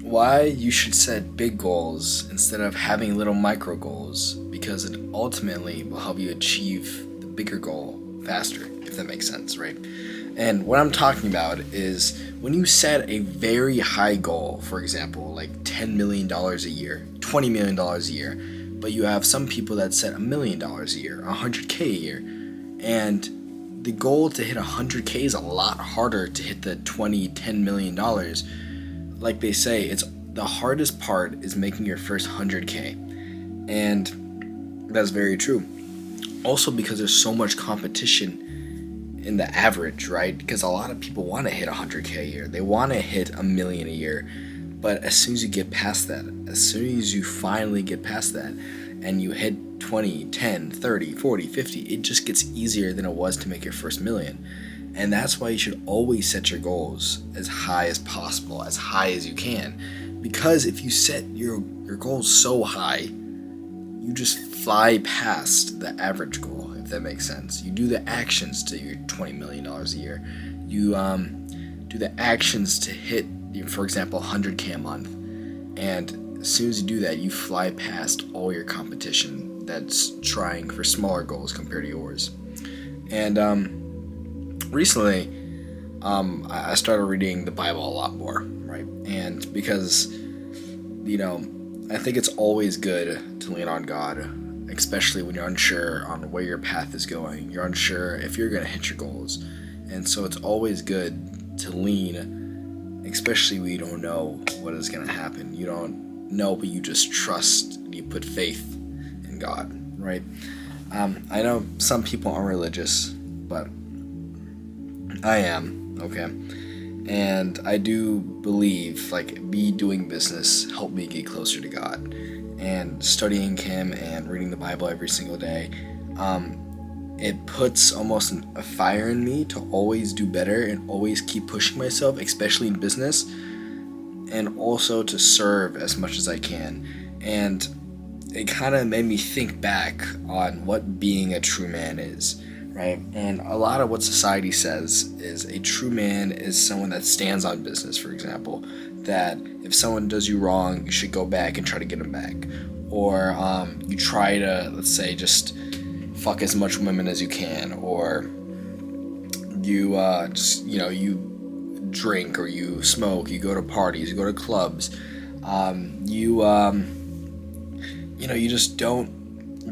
why you should set big goals instead of having little micro goals, because it ultimately will help you achieve the bigger goal faster, if that makes sense, right? And what I'm talking about is when you set a very high goal, for example, like $10 million a year, $20 million a year, but you have some people that set $1 million a year, 100K a year, and the goal to hit 100K is a lot harder to hit the $10 million. Like they say, it's the hardest part is making your first 100K, and that's very true. Also, because there's so much competition in the average, right? Because a lot of people want to hit 100K a year, they want to hit $1 million a year, but as soon as you get past that, as soon as you finally get past that, and you hit 20, 10, 30, 40, 50, it just gets easier than it was to make your first million. And that's why you should always set your goals as high as possible, as high as you can. Because if you set your goals so high, you just fly past the average goal, if that makes sense. You do the actions to your $20 million a year. You do the actions to hit, for example, 100K a month. And as soon as you do that, you fly past all your competition that's trying for smaller goals compared to yours. And recently, I started reading the Bible a lot more, right? And because, I think it's always good to lean on God, especially when you're unsure on where your path is going. You're unsure if you're going to hit your goals. And so it's always good to lean, especially when you don't know what is going to happen. You don't know, but you just trust, you put faith in God, right? I know some people aren't religious, but I am, okay? And I do believe, me doing business helped me get closer to God. And studying Him and reading the Bible every single day, it puts almost a fire in me to always do better and always keep pushing myself, especially in business, and also to serve as much as I can. And it kind of made me think back on what being a true man is, right? And a lot of what society says is a true man is someone that stands on business, for example, that if someone does you wrong, you should go back and try to get them back. Or you try to, let's say, just fuck as much women as you can, or you you drink or you smoke, you go to parties, you go to clubs, you just don't,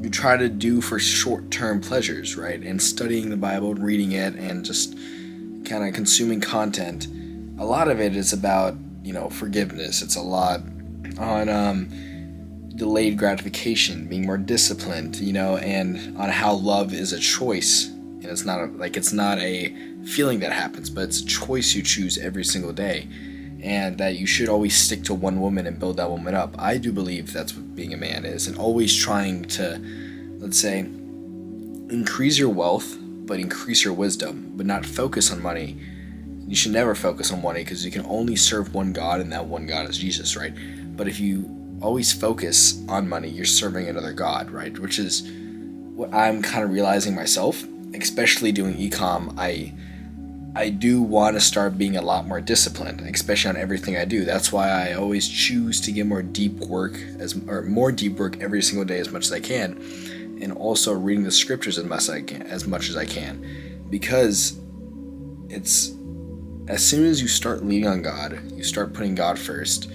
you try to do for short-term pleasures, right? And studying the Bible and reading it and just kind of consuming content, a lot of it is about, forgiveness. It's a lot on delayed gratification, being more disciplined, and on how love is a choice. And it's not a feeling that happens, but it's a choice you choose every single day. And that you should always stick to one woman and build that woman up. I do believe that's what being a man is, and always trying to, let's say, increase your wealth, but increase your wisdom, but not focus on money. You should never focus on money because you can only serve one God, and that one God is Jesus, right? But if you always focus on money, you're serving another God, right? Which is what I'm kind of realizing myself, especially doing ecom. I do want to start being a lot more disciplined, especially on everything I do. That's why I always choose to get more deep work every single day as much as I can, and also reading the scriptures as much as I can, because it's as soon as you start leaning on God, you start putting God first,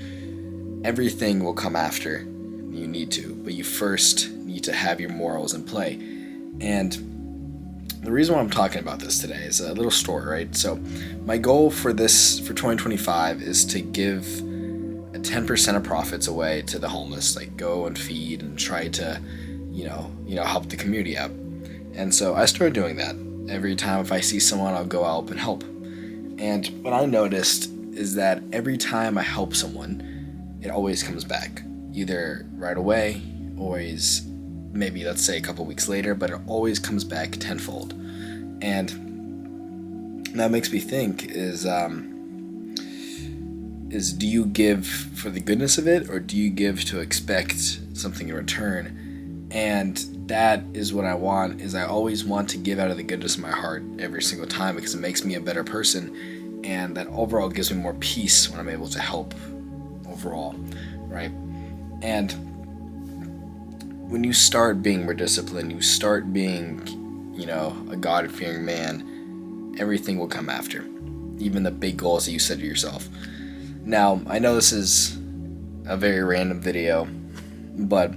everything will come after you need to, but you first need to have your morals in play. And the reason why I'm talking about this today is a little story, right? So my goal for 2025 is to give 10% of profits away to the homeless, go and feed and try to, help the community out. And so I started doing that. Every time if I see someone, I'll go out and help. And what I noticed is that every time I help someone, it always comes back, either right away, always maybe, let's say, a couple weeks later, but it always comes back tenfold. And that makes me think is do you give for the goodness of it, or do you give to expect something in return? And that is what I want, is I always want to give out of the goodness of my heart every single time, because it makes me a better person, and that overall gives me more peace when I'm able to help overall, right? And when you start being more disciplined, you start being, a God-fearing man, everything will come after, even the big goals that you set to yourself. Now, I know this is a very random video, but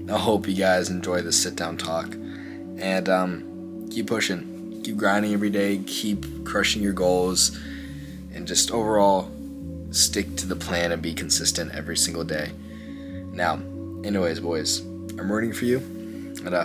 I hope you guys enjoy this sit-down talk, and keep pushing, keep grinding every day, keep crushing your goals, and just overall stick to the plan and be consistent every single day. Now, anyways, boys, I'm rooting for you, and